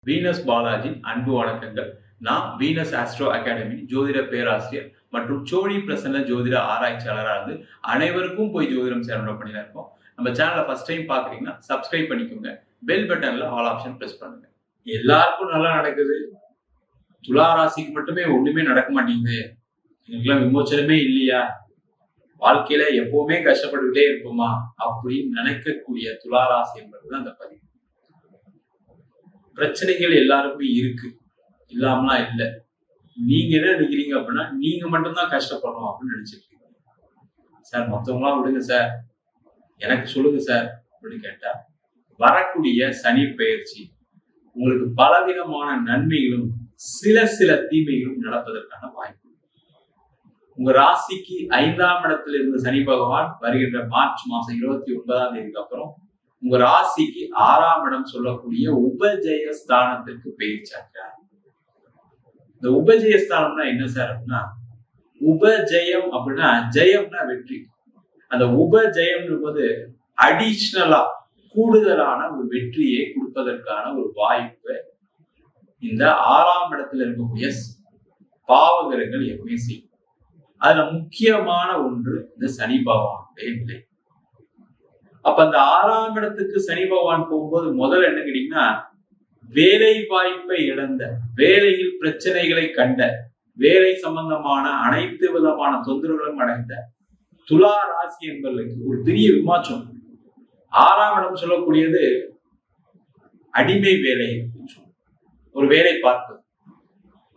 Venus Balaji அன்பு வணக்கங்கள். நான் வீனஸ் ஆஸ்ட்ரோ அகாடமி ஜோதிட பேராசிரியர் மற்றும் சோழி பிரசன்ன ஜோதிட ஆராய்ச்சியாளராக இருந்து அனைவருக்கும் போய் ஜோதிடம் சேனல் பண்ணினா இருக்கோம். நம்ம சேனலை ஃபர்ஸ்ட் டைம் பாக்குறீங்கன்னா சப்ஸ்கிரைப் பண்ணிக்கோங்க. பெல் பட்டன்ல ஆல் ஆப்ஷன் பிரஸ் பண்ணுங்க. எல்லாருக்கும் நல்லா நடக்குது, துலா ராசிக்கு மட்டுமே ஒண்ணுமே நடக்க மாட்டேங்குது, எனக்குலாம் விமோச்சனமே இல்லையா, வாழ்க்கையில எப்பவுமே கஷ்டப்பட்டுக்கிட்டே இருப்போமா அப்படின்னு நினைக்கக்கூடிய துலா ராசி என்பதுதான் அந்த பதிவு. பிரச்சனைகள் எல்லாருக்குமே இருக்கு, இல்லாமலாம் இல்லை. நீங்க என்ன நினைக்கிறீங்க அப்படின்னா நீங்க மட்டும்தான் கஷ்டப்படணும் அப்படின்னு நினைச்சிருக்கீங்க. சார் மொத்தவங்களாம் விடுங்க சார், எனக்கு சொல்லுங்க சார் அப்படின்னு கேட்டா, வரக்கூடிய சனி பெயர்ச்சி உங்களுக்கு பலவிதமான நன்மைகளும் சில தீமைகளும் நடப்பதற்கான வாய்ப்பு. உங்க ராசிக்கு 5ஆம் இடத்துல இருந்த சனி பகவான் வருகின்ற மார்ச் மாசம் 29ஆம் தேதிக்கு அப்புறம் உங்க ராசிக்கு 6ஆம் இடம் சொல்லக்கூடிய உபஜய ஸ்தானத்திற்கு பெயர்ச்சாக்கிறார். இந்த உபஜய ஸ்தானம்னா என்ன சார் அப்படின்னா, உபஜயம் அப்படின்னா ஜெயம்னா வெற்றி. அந்த உபஜயம் போது அடிஷனலா கூடுதலான ஒரு வெற்றியை கொடுப்பதற்கான ஒரு வாய்ப்பை இந்த 6ஆம் இடத்துல இருக்கக்கூடிய பாவகரங்கள் எப்பவுமே செய்யும். அதுல முக்கியமான ஒன்று இந்த சனி பகவானுடைய நிலை. அப்ப அந்த 6ஆம் இடத்துக்கு சனி பகவான் போகும்போது முதல்ல என்ன கேட்டீங்கன்னா, வேலை வாய்ப்பை இழந்த, வேலையில் பிரச்சனைகளை கண்ட, வேலை சம்பந்தமான அனைத்து விதமான தொந்தரவுகளும் அடைந்த துலா ராசி என்பதற்கு ஒரு பெரிய விமாற்றம். 6ஆம் இடம் சொல்லக்கூடியது அடிமை வேலை, ஒரு வேலை பார்ப்பது.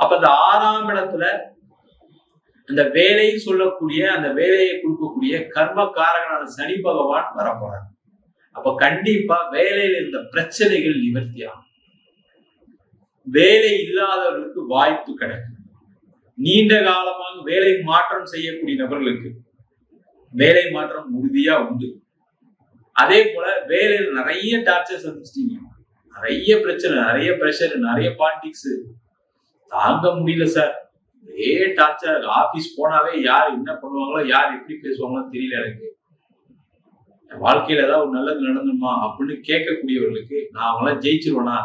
அப்ப அந்த 6ஆம் இடத்துல அந்த வேலையை சொல்லக்கூடிய, அந்த வேலையை கொடுக்கக்கூடிய கர்ம காரகனான சனி பகவான் வரப்போறார். அப்ப கண்டிப்பா வேலையில இருந்த பிரச்சனைகள் நிவர்த்தி ஆகும். வேலை இல்லாதவர்களுக்கு வாய்ப்பு கிடைக்கும். நீண்ட காலமாக வேலை மாற்றம் செய்யக்கூடிய நபர்களுக்கு வேலை மாற்றம் உறுதியா உண்டு. அதே போல வேலையில் நிறைய டார்ச்சர் சந்திச்சிட்டீங்க, நிறைய பிரச்சனை, நிறைய பிரஷர், நிறைய பாலிடிக்ஸ், தாங்க முடியல சார், ஒரே டார்ச்சர். ஆபீஸ் போனாவே யார் என்ன பண்ணுவாங்களோ, யார் எப்படி பேசுவாங்களோ தெரியல, எனக்கு வாழ்க்கையில ஏதாவது ஒரு நல்லது நடந்துமா அப்படின்னு கேட்கக்கூடியவர்களுக்கு நான் அவங்களாம் ஜெயிச்சிருவேனா,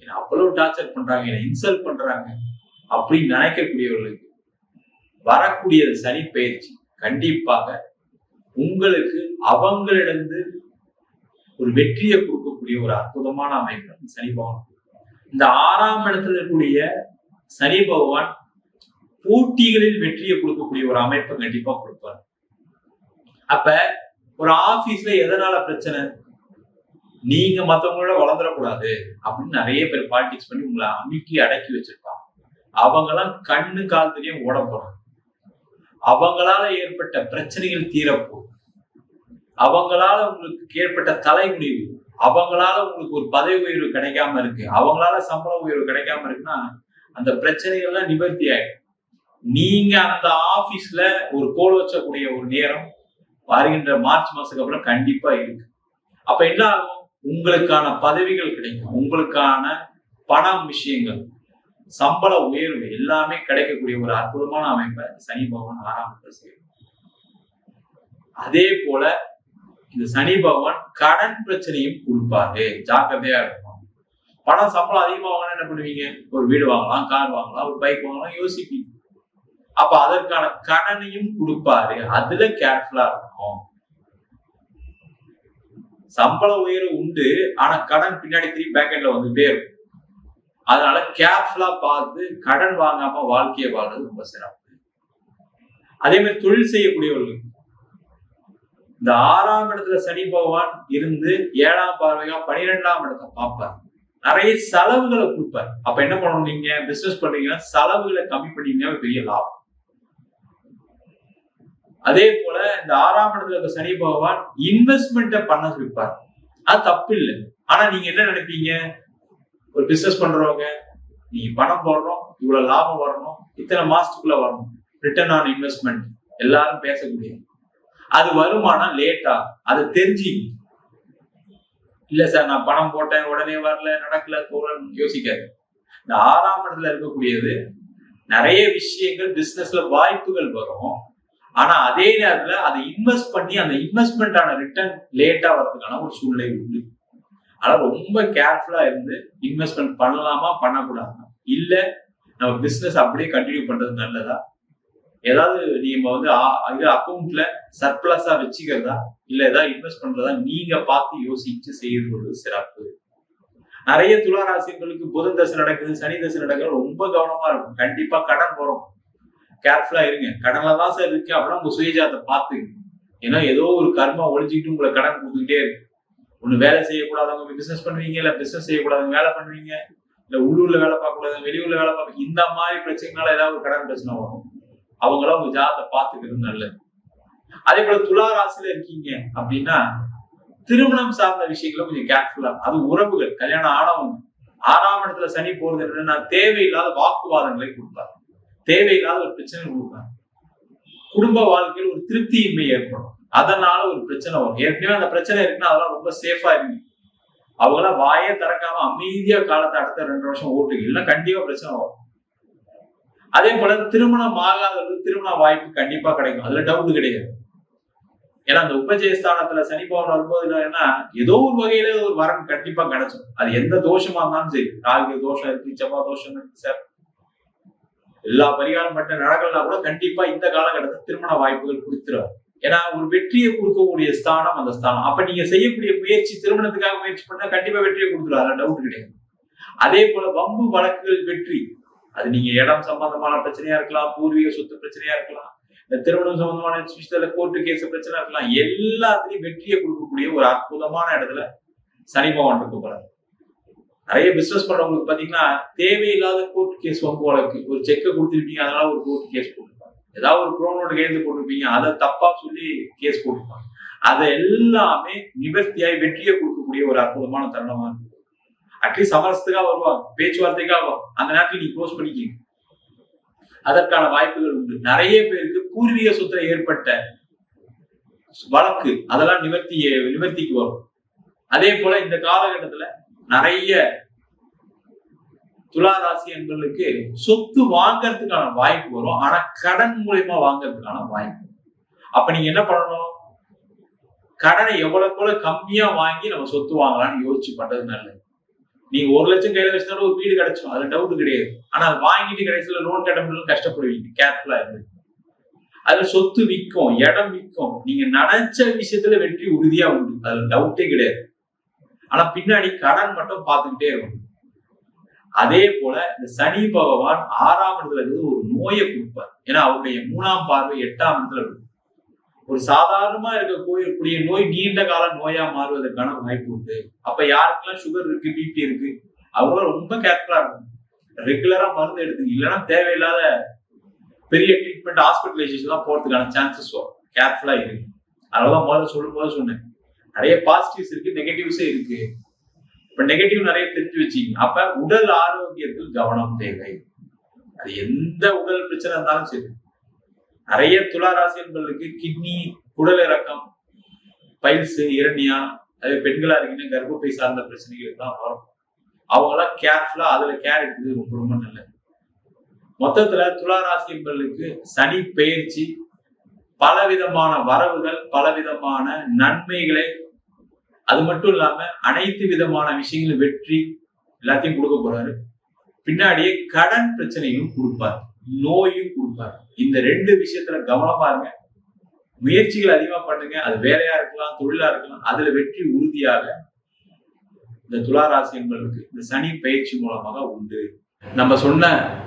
என்ன அவ்வளவு டார்ச்சர் பண்றாங்க, என்ன இன்சல்ட் பண்றாங்க அப்படின்னு நினைக்கக்கூடியவர்களுக்கு வரக்கூடிய சனி பயிற்சி கண்டிப்பாக உங்களுக்கு அவங்களிடந்து ஒரு வெற்றியை கொடுக்கக்கூடிய ஒரு அற்புதமான அமைப்பு சனி பகவான். இந்த 6ஆம் இடத்துல இருக்கக்கூடிய சனி பகவான் போட்டிகளில் வெற்றியை கொடுக்கக்கூடிய ஒரு அமைப்பை கண்டிப்பா கொடுப்பார். அப்ப ஒரு ஆபீஸ்ல எதனால பிரச்சனை, நீங்க மத்தவங்களோட வளர்ந்துடக்கூடாது அப்படின்னு நிறைய பேர் பாலிடிக்ஸ் பண்ணி உங்களை அமுக்கி அடக்கி வச்சிருப்பாங்க. அவங்கெல்லாம் கண்ணு காலத்திலையும் ஓட போறாங்க. அவங்களால ஏற்பட்ட பிரச்சனைகள் தீரப்போகுது. அவங்களால உங்களுக்கு ஏற்பட்ட தலைமுடிவு, அவங்களால உங்களுக்கு ஒரு பதவி உயர்வு கிடைக்காம இருக்கு, அவங்களால சம்பள உயர்வு கிடைக்காம இருக்குன்னா அந்த பிரச்சனைகள்லாம் நிவர்த்தி ஆயிடும். நீங்க அந்த ஆபீஸ்ல ஒரு கோல் வச்சக்கூடிய ஒரு நேரம் வருகின்ற மார்ச் மாசத்துக்கு அப்புறம் கண்டிப்பா இருக்கு. அப்ப என்ன ஆகும், உங்களுக்கான பதவிகள் கிடைக்கும், உங்களுக்கான பணம் விஷயங்கள், சம்பள உயர்வு எல்லாமே கிடைக்கக்கூடிய ஒரு அற்புதமான அமைப்பை சனி பகவான் 6ஆம் இடத்துல செய்யும். அதே போல இந்த சனி பகவான் கடன் பிரச்சனையும் கொடுப்பாரு, ஜாக்கிரதையா இருக்கும். பணம் சம்பளம் அதிகமா வாங்கினா என்ன பண்ணுவீங்க, ஒரு வீடு வாங்கலாம், கார் வாங்கலாம், ஒரு பைக் வாங்கலாம், யோசிப்பீங்க. அப்ப அதற்கான கடனையும் கொடுப்பாரு, அதுல கேர்ஃபுல்லா இருக்கும். சம்பள உயர்வு உண்டு, ஆனா கடன் பின்னாடி திரும்பி பேக்கெட்ல வந்துட்டே இருக்கும். அதனால கேர்ஃபுல்லா பார்த்து கடன் வாங்காம வாழ்க்கையை வாழ்றது ரொம்ப சிறப்பு. அதே மாதிரி தொழில் செய்யக்கூடியவர்களுக்கு இந்த 6ஆம் இடத்துல சனி பகவான் இருந்து 7ஆம் பார்வையா 12ஆம் இடத்தை பார்ப்பார். நிறைய செலவுகளை கொடுப்பார். அப்ப என்ன பண்ணணும், நீங்க பிசினஸ் பண்றீங்கன்னா செலவுகளை கம்மி பண்ணீங்கன்னா பெரிய லாபம். அதே போல இந்த 6ஆம் இடத்துல இருக்க சனி பகவான் இன்வெஸ்ட்மெண்ட்டை பண்ண வைப்பார். அது தப்பு இல்லை. ஆனா நீங்க என்ன நினைப்பீங்க, ஒரு பிசினஸ் பண்றவங்க நீங்க பணம் போடுறோம், இவ்வளவு லாபம் வரணும், இத்தனை மாசத்துக்குள்ள வரணும், ரிட்டர்ன் ஆன் இன்வெஸ்ட்மெண்ட் எல்லாரும் பேசக்கூடிய, அது வருமானம் லேட்டா, அதை தெரிஞ்சு இல்ல சார் நான் பணம் போட்டேன் உடனே வரல, நடக்கல, யோசிக்காது. இந்த 6ஆம் இடத்துல இருக்கக்கூடியது நிறைய விஷயங்கள் பிசினஸ்ல வாய்ப்புகள் வரும், ஆனா அதே நேரத்துல அதை இன்வெஸ்ட் பண்ணி அந்த இன்வெஸ்ட்மெண்டான ரிட்டர்ன் லேட்டா வர்றதுக்கான ஒரு சூழ்நிலை உண்டு. ஆனா ரொம்ப கேர்ஃபுல்லா இருந்து இன்வெஸ்ட்மெண்ட் பண்ணலாமா பண்ணக்கூடாதா, இல்ல நம்ம பிசினஸ் அப்படியே கண்டினியூ பண்றது நல்லதா, ஏதாவது நீங்க இது அக்கௌண்ட்ல சர்ப்ளஸா வச்சுக்கிறதா இல்ல ஏதாவது இன்வெஸ்ட் பண்றதா நீங்க பார்த்து யோசிச்சு செய்யறது சிறப்பு. நிறைய துளாராசிகளுக்கு புதன் தசை நடக்குது, சனி தசை நடக்குது, ரொம்ப கவனமா இருக்கும். கண்டிப்பா கடன் வரும், கேர்ஃபுல்லா இருங்க. கடன்ல தான் சார் இருக்கு அப்படின்னா உங்க சுயஜாத்தை பார்த்துங்க. ஏன்னா ஏதோ ஒரு கர்மா ஒழிஞ்சுக்கிட்டு உங்களை கடன் கொடுத்துக்கிட்டே இருக்கு. ஒண்ணு வேலை செய்யக்கூடாதவங்க பிசினஸ் பண்ணுவீங்க, இல்ல பிசினஸ் செய்யக்கூடாதவங்க வேலை பண்ணுவீங்க, இல்ல உள்ளூர்ல வேலை பார்க்க கூடாது வெளியூர்ல வேலை பார்க்க, இந்த மாதிரி பிரச்சனைனால ஏதாவது ஒரு கடன் பிரச்சனை வரும். அவங்களாம் உங்க ஜாதத்தை பார்த்துக்கிறது நல்லது. அதே போல துளாராசியில இருக்கீங்க அப்படின்னா திருமணம் சார்ந்த விஷயங்கள கொஞ்சம் கேர்ஃபுல்லா, அது உறவுகள், கல்யாணம் ஆனவங்க. 6ஆம் இடத்துல சனி போறது என்னன்னா தேவையில்லாத வாக்குவாதங்களை கொடுப்பாரு, தேவையில்லாத ஒரு பிரச்சனை கொடுப்பாரு. குடும்ப வாழ்க்கையில் ஒரு திருப்தியின்மை ஏற்படும், அதனால ஒரு பிரச்சனை வரும். ஏற்கனவே அந்த பிரச்சனை இருக்குன்னா அதெல்லாம் ரொம்ப சேஃபா இருங்க. அவங்களாம் வாயே திறக்காம அமைதியா காலத்தை அடுத்த 2 வருஷம் ஓட்டுங்க, இல்லைன்னா கண்டிப்பா பிரச்சனை வரும். அதே போல திருமணம் ஆகாதவங்களுக்கு திருமண வாய்ப்பு கண்டிப்பா கிடைக்கும், அதுல டவுட் கிடையாது. ஏன்னா அந்த உபஜயஸ்தானத்துல சனி பவன் வரும்போது என்னன்னா ஏதோ ஒரு வகையில ஒரு வரன் கண்டிப்பா கிடைச்சிடும். அது எந்த தோஷமா இருந்தாலும் சரி, ராகு தோஷம் இருக்கு, செவ்வாய் தோஷம் இருக்கு சார், எல்லா பரிகாரம் மட்டும் நடக்கலாம் கூட கண்டிப்பா இந்த காலகட்டத்தில் திருமண வாய்ப்புகள் கொடுத்துருவார். ஏன்னா ஒரு வெற்றியை கொடுக்கக்கூடிய ஸ்தானம் அந்த ஸ்தானம். அப்ப நீங்க செய்யக்கூடிய முயற்சி, திருமணத்துக்காக முயற்சி பண்ணா கண்டிப்பா வெற்றியை கொடுத்துருவாரு, டவுட் கிடையாது. அதே போல வம்பு வழக்குகள் வெற்றி, அது நீங்க இடம் சம்பந்தமான பிரச்சனையா இருக்கலாம், பூர்வீக சொத்து பிரச்சனையா இருக்கலாம், இந்த திருமணம் சம்பந்தமான விஷயத்துல கோர்ட்டு கேஸ் பிரச்சனை இருக்கலாம், எல்லாத்துலயும் வெற்றியை கொடுக்கக்கூடிய ஒரு அற்புதமான இடத்துல சனி பகவான் இருக்க போறாரு. நிறைய பிசினஸ் பண்றவங்களுக்கு பாத்தீங்கன்னா தேவையில்லாத கோர்ட் கேஸ் வம்பு வழக்கு, ஒரு செக்கை கொடுத்துருப்பீங்க அதனால ஒரு கோர்ட் கேஸ் போட்டிருப்பாங்க, ஏதாவது ஒரு ப்ரோனோட கையெழுத்து போட்டிருப்பீங்க அதை தப்பா சொல்லி கேஸ் போட்டிருப்பாங்க. அதை எல்லாமே நிவர்த்தியாய் வெற்றியை கொடுக்கக்கூடிய ஒரு அற்புதமான தருணமா இருக்கு. அட்லீஸ்ட் சமரசத்துக்காக வருவாங்க, பேச்சுவார்த்தைக்காக வரும், அந்த நேரத்தில் நீ க்ளோஸ் பண்ணிக்கிங்க, அதற்கான வாய்ப்புகள் உண்டு. நிறைய பேருக்கு பூர்வீக சொத்துல ஏற்பட்ட வழக்கு அதெல்லாம் நிவர்த்திக்கு வரும். அதே போல இந்த காலகட்டத்துல நிறைய துளாராசி என்பவர்களுக்கு சொத்து வாங்கறதுக்கான வாய்ப்பு வரும், ஆனா கடன் மூலமா வாங்கறதுக்கான வாய்ப்பு. அப்ப நீங்க என்ன பண்ணணும், கடனை எவ்வளவு கம்மியா வாங்கி நம்ம சொத்து வாங்கலாம்னு யோசிச்சு பண்றது நல்லது. நீங்க 1 லட்சம் கையில வச்சுட்டாலும் ஒரு வீடு கிடைச்சோம், அது டவுட் கிடையாது. ஆனா அது வாங்கிட்டு கடைசியில லோன் கட்ட முடியல கஷ்டப்படுவீங்க, கேர்ஃபுல்லா இருக்கு. அதுல சொத்து விற்கும், இடம் விற்கும், நீங்க நினைச்ச விஷயத்துல வெற்றி உறுதியா உண்டு, அதுல டவுட்டே கிடையாது. ஆனா பின்னாடி கடன் மட்டும் பார்த்துக்கிட்டே இருக்கும். அதே போல இந்த சனி பகவான் 6ஆம் இடத்துல இருந்து ஒரு நோயை கொடுப்பார். ஏன்னா அவருடைய 3ஆம் பார்வை 8ஆம் இடத்துல இருக்கும். ஒரு சாதாரணமா இருக்கக்கூடிய நோய் நீண்ட கால நோயா மாறுவதற்கான வாய்ப்பு உண்டு. அப்ப யாருக்கெல்லாம் சுகர் இருக்கு, பிபி இருக்கு, அவங்களும் ரொம்ப கேர்ஃபுல்லா இருக்கும். ரெகுலரா மருந்து எடுத்துங்க, இல்லைன்னா தேவையில்லாத பெரிய ட்ரீட்மெண்ட் ஹாஸ்பிட்டலைசேஷன் தான் போறதுக்கான சான்சஸ் வரும். கேர்ஃபுல்லா இருக்கு. அதனாலதான் முதல்ல சொல்லும்போது சொன்னேன், நிறைய பாசிட்டிவ்ஸ் இருக்கு, நெகட்டிவ்ஸே இருக்கு. இப்ப நெகட்டிவ் நிறைய தெரிஞ்சு வச்சீங்க. அப்ப உடல் ஆரோக்கியத்தில் கவனம் தேவை. அது எந்த உடல் பிரச்சனை இருந்தாலும் சரி. நிறைய துளாராசி என்பவர்களுக்கு கிட்னி, குடல் இறக்கம், பைல்ஸ், இரணியா, அதே பெண்களா இருக்கீங்கன்னா கர்ப்பப்பை சார்ந்த பிரச்சனைகள் தான் வரும். அவங்களாம் கேர்ஃபுல்லா அதுல கேர் எடுக்கிறது ரொம்ப ரொம்ப நல்லது. மொத்தத்துல துளாராசி என்பவர்களுக்கு சனி பெயர்ச்சி பலவிதமான வரவுகள், பலவிதமான நன்மைகளை, அது மட்டும் இல்லாம அனைத்து விதமான விஷயங்களும் வெற்றி எல்லாத்தையும் கொடுக்க போறாரு. பின்னாடியே கடன் பிரச்சனையும் கொடுப்பார், நோயும் கொடுப்பார். இந்த 2 விஷயத்துல கவனமா இருங்க. முயற்சிகள் அதிகமா பண்ணுங்க, அது வேலையா இருக்கலாம், தொழிலா இருக்கலாம், அதுல வெற்றி உறுதியாக இந்த துளாராசி என்பவர்களுக்கு இந்த சனி பயிற்சி மூலமாக உண்டு. நம்ம சொன்ன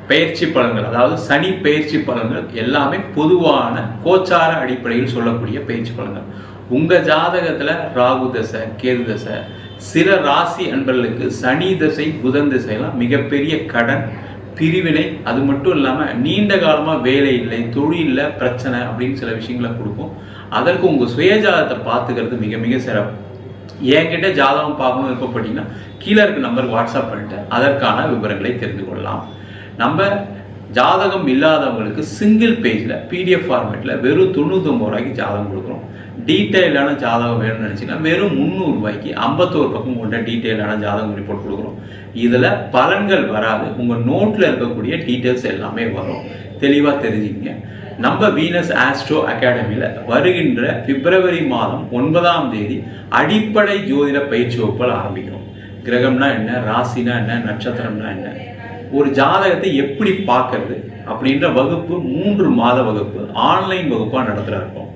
பயிற்சி பலன்கள், அதாவது சனி பயிற்சி பலன்கள் எல்லாமே பொதுவான கோச்சார அடிப்படையில் சொல்லக்கூடிய பயிற்சி பலன்கள். உங்க ஜாதகத்துல ராகு தசை, கேது தசை, சில ராசி அன்பர்களுக்கு சனி தசை, புதன் தசைலாம் மிகப்பெரிய கடன், பிரிவினை, அது மட்டும் இல்லாம நீண்ட காலமா வேலை இல்லை, தொழில பிரச்சனை அப்படின்னு சில விஷயங்களை கொடுக்கும். அதற்கு உங்க சுயஜாதகத்தை பார்த்துக்கிறது மிக மிக சிறப்பு. என்கிட்ட ஜாதகம் பார்க்கணும் விருப்பப்பட்டீங்கன்னா கீழே இருக்க நம்பருக்கு வாட்ஸ்அப் பண்ணிட்டு அதற்கான விவரங்களை தெரிந்து கொள்ளலாம். நம்ம ஜாதகம் இல்லாதவங்களுக்கு சிங்கிள் பேஜ்ல PDF ஃபார்மேட்ல வெறும் 99 ரூபாய்க்கு ஜாதகம் கொடுக்குறோம். டீட்டெயிலான ஜாதகம் வேணும்னு நினைச்சீங்கன்னா வெறும் 300 ரூபாய்க்கு 51 பக்கம் கொண்ட டீட்டெயிலான ஜாதகம் ரிப்போர்ட் கொடுக்குறோம். இதுல பலன்கள் வராது, உங்க நோட்ல இருக்கக்கூடிய டீட்டெயில்ஸ் எல்லாமே வரும். தெளிவா தெரிஞ்சுக்கங்க. நம்ம வீனஸ் ஆஸ்ட்ரோ அகாடமியில வருகின்ற பிப்ரவரி மாதம் 9ஆம் தேதி அடிப்படை ஜோதிட பயிற்சி வகுப்புகள் ஆரம்பிக்கிறோம். கிரகம்னா என்ன, ராசினா என்ன, நட்சத்திரம்னா என்ன, ஒரு ஜாதகத்தை எப்படி பார்க்கறது அப்படின்ற வகுப்பு 3 மாத வகுப்பு ஆன்லைன் வகுப்பாக நடத்துகிறோம்.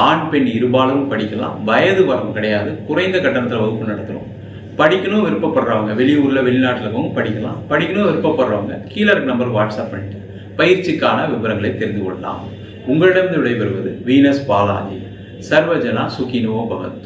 ஆண் பெண் இருபாலும் படிக்கலாம். வயது வரம்பு கிடையாது. குறைந்த கட்டணத்தில் வகுப்பு நடத்துகிறோம். படிக்கணும் விருப்பப்படுறவங்க, வெளியூரில் வெளிநாட்டில் இருக்கவங்க படிக்கலாம். படிக்கணும் விருப்பப்படுறவங்க கீழே இருக்க நம்பருக்கு வாட்ஸ்அப் பண்ணிட்டு பயிற்சிக்கான விவரங்களை தெரிந்து கொள்ளலாம். உங்களிடம் விடைபெறுவது வீனஸ் பாலாஜி. சர்வஜனா சுகினோ பவத்.